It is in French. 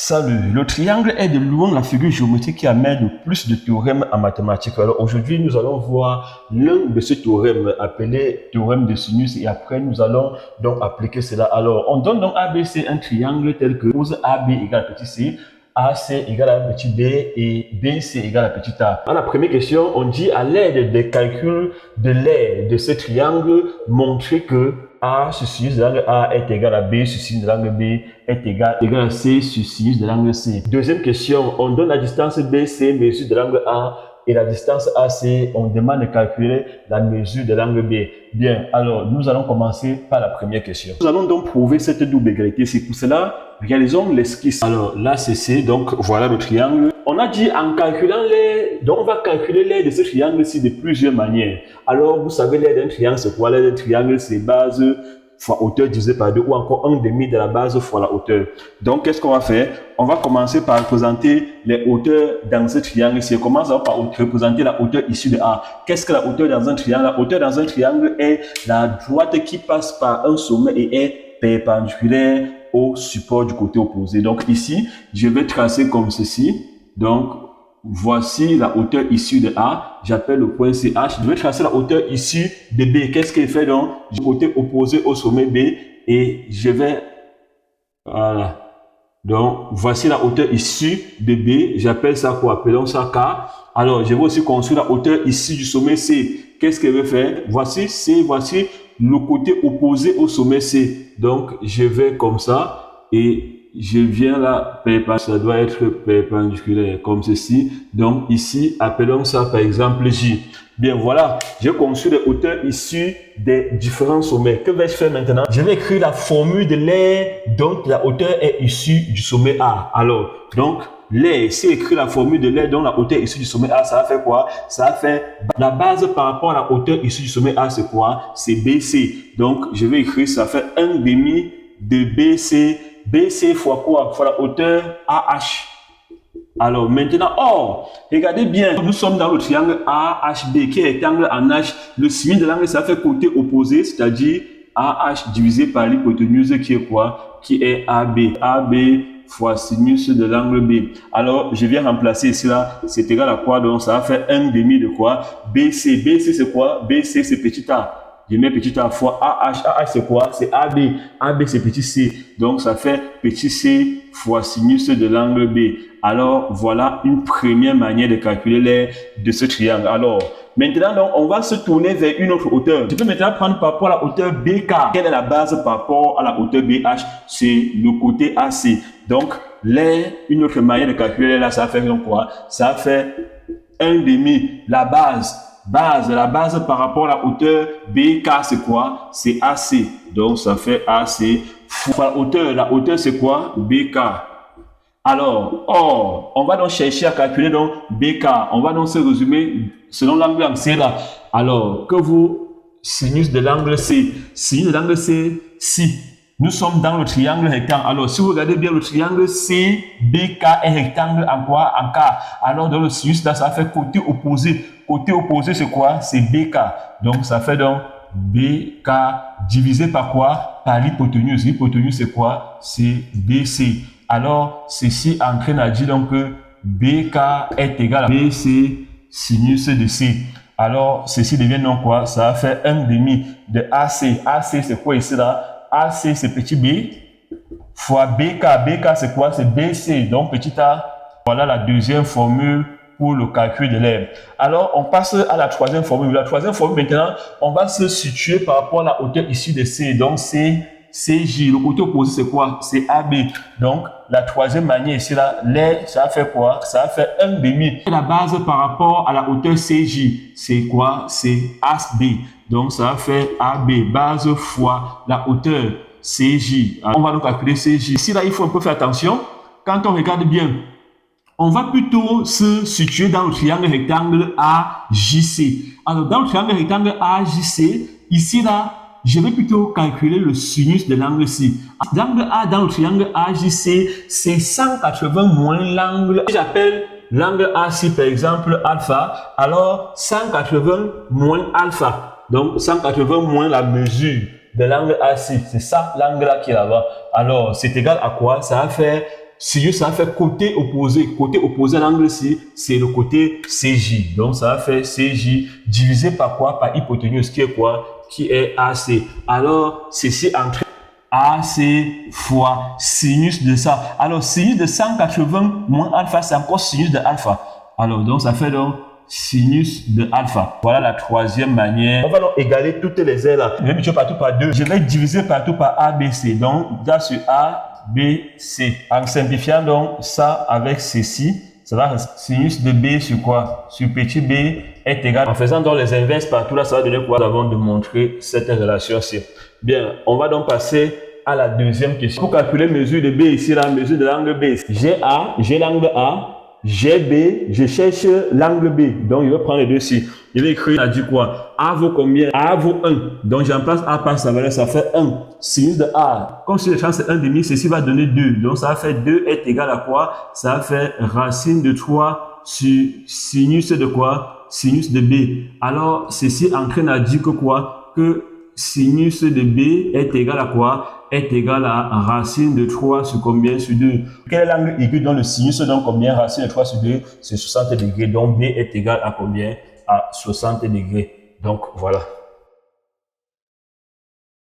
Salut, le triangle est de loin la figure géométrique qui amène le plus de théorèmes en mathématiques. Alors aujourd'hui, nous allons voir l'un de ces théorèmes appelé théorème de sinus et après nous allons donc appliquer cela. Alors on donne donc ABC un triangle tel que pose AB égale petit c, AC égale à petit b et BC égale à petit a. Dans la première question, on dit à l'aide des calculs de l'aire de ce triangle, montrer que A sur sinus de l'angle A est égal à B sur sinus de l'angle B est égal à C sur sinus de l'angle C. Deuxième question, on donne la distance BC, mesure de l'angle A, et la distance AC, on demande de calculer la mesure de l'angle B. Bien, alors nous allons commencer par la première question. Nous allons donc prouver cette double égalité. C'est pour cela, réalisons l'esquisse. Alors là, c'est C, donc voilà le triangle. On a dit en calculant l'aire, donc on va calculer l'aire de ce triangle-ci de plusieurs manières. Alors, vous savez, l'aire d'un triangle, c'est quoi? L'aire d'un triangle, c'est base fois hauteur divisé par 2 ou encore 1/2 de la base fois la hauteur. Donc, qu'est-ce qu'on va faire? On va commencer par représenter les hauteurs dans ce triangle-ci. On commence par représenter la hauteur issue de A. Qu'est-ce que la hauteur dans un triangle? La hauteur dans un triangle est la droite qui passe par un sommet et est perpendiculaire au support du côté opposé. Donc ici, je vais tracer comme ceci. Donc, voici la hauteur issue de A. J'appelle le point CH. Je vais tracer la hauteur issue de B. Qu'est-ce qu'il fait donc? Du côté opposé au sommet B. Et je vais... Voilà. Donc, voici la hauteur issue de B. J'appelle ça quoi? Appelons ça K. Alors, je vais aussi construire la hauteur issue du sommet C. Qu'est-ce qu'elle veut faire? Voici C. Voici le côté opposé au sommet C. Donc, je vais comme ça. Et je viens là, ça doit être perpendiculaire comme ceci. Donc ici, appelons ça par exemple J. Bien, voilà, j'ai conçu les hauteurs issues des différents sommets. Que vais-je faire maintenant? Je vais écrire la formule de l'aire dont la hauteur est issue du sommet A. Alors, donc, l'aire, si écrit la formule de l'aire dont la hauteur est issue du sommet A, ça va faire quoi? Ça va faire la base par rapport à la hauteur issue du sommet A, c'est quoi? C'est BC. Donc, je vais écrire, ça fait 1/2 de BC. BC fois quoi? Fois la hauteur AH. Alors maintenant, regardez bien, nous sommes dans le triangle AHB qui est rectangle en H. Le sinus de l'angle, ça fait côté opposé, c'est-à-dire AH divisé par l'hypoténuse qui est quoi? Qui est AB. AB fois sinus de l'angle B. Alors, je viens remplacer ici là, c'est égal à quoi? Donc, ça va faire 1/2 de quoi? BC. BC c'est quoi? BC c'est petit a. Je mets petit a fois AH. AH c'est quoi? C'est AB. AB c'est petit c. Donc ça fait petit c fois sinus de l'angle B. Alors voilà une première manière de calculer l'aire de ce triangle. Alors maintenant donc, on va se tourner vers une autre hauteur. Je peux maintenant prendre par rapport à la hauteur BK. Quelle est la base par rapport à la hauteur BH? C'est le côté AC. Donc l'aire, une autre manière de calculer l'aire là, ça fait donc quoi? Ça fait 1/2 la base. La base par rapport à la hauteur BK, c'est quoi? C'est AC. Donc, ça fait AC fois la hauteur, c'est quoi? BK. Alors, on va donc chercher à calculer donc BK. On va donc se résumer selon l'angle C là. Alors, que vous, sinus de l'angle C. Sinus de l'angle C, si. Nous sommes dans le triangle rectangle. Alors, si vous regardez bien le triangle CBK est rectangle en quoi? En K. Alors, dans le sinus, là, ça fait côté opposé. Côté opposé, c'est quoi? C'est BK. Donc, ça fait donc BK divisé par quoi? Par l'hypoténuse. L'hypoténuse, c'est quoi? C'est BC. Alors, ceci entraîne à dire donc que BK est égal à BC sinus de C. Alors, ceci devient donc quoi? Ça va faire 1/2 de AC. AC, c'est quoi ici là? AC, c'est petit b, fois BK. BK, c'est quoi? C'est BC, donc petit a. Voilà la deuxième formule pour le calcul de l'aire. Alors, on passe à la troisième formule. La troisième formule, maintenant, on va se situer par rapport à la hauteur issue de C. Donc, c'est CJ. Le côté opposé, c'est quoi? C'est AB. Donc, la troisième manière ici, là, l'aire, ça va faire quoi? Ça va faire 1/2. La base par rapport à la hauteur CJ, c'est quoi? C'est AB. Donc, ça va faire AB, base fois la hauteur CJ. Alors, on va donc calculer CJ. Ici, là, il faut un peu faire attention. Quand on regarde bien, on va plutôt se situer dans le triangle rectangle AJC. Alors, dans le triangle rectangle AJC, ici, là, je vais plutôt calculer le sinus de l'angle C. L'angle A dans le triangle AJC, c'est 180 moins l'angle. J'appelle l'angle AC, par exemple, alpha. Alors, 180 moins alpha. Donc, 180 moins la mesure de l'angle AC. C'est ça, l'angle là qui est là-bas. Alors, c'est égal à quoi? Ça va faire sinus, ça va faire côté opposé. Côté opposé à l'angle ici, c'est le côté CJ. Donc, ça va faire CJ divisé par quoi? Par hypoténuse, qui est quoi? Qui est AC. Alors, ceci entraîne AC fois sinus de ça. Alors, sinus de 180 moins alpha, c'est encore sinus de alpha. Alors, donc, ça fait donc sinus de alpha. Voilà la troisième manière. On va donc égaler toutes les ailes là. Je vais multiplier partout par 2. Je vais diviser partout par ABC. Donc, là sur A, B, C. En simplifiant donc ça avec ceci, ça va sinus de B sur quoi? Sur petit b est égal. En faisant donc les inverses partout là, ça va donner quoi? Nous avons de montrer cette relation-ci. Bien, on va donc passer à la deuxième question. Pour calculer mesure de B ici, la mesure de l'angle B. J'ai A, j'ai l'angle A. J'ai B, je cherche l'angle B. Donc, je vais prendre les deux ici. Je vais écrire, il a dit quoi? A vaut combien? A vaut 1. Donc, j'emplace A par sa valeur, ça fait 1. Sinus de A. Comme si le champ c'est 1,5, ceci va donner 2. Donc, ça va faire 2 est égal à quoi? Ça va faire racine de 3 sur sinus de quoi? Sinus de B. Alors, ceci entraîne à dire que quoi? Que sinus de B est égal à quoi? Est égal à racine de 3 sur combien? Sur 2. Quel est l'angle aigu dont le sinus donne combien? Racine de 3 sur 2, c'est 60 degrés. Donc B est égal à combien? À 60 degrés. Donc voilà.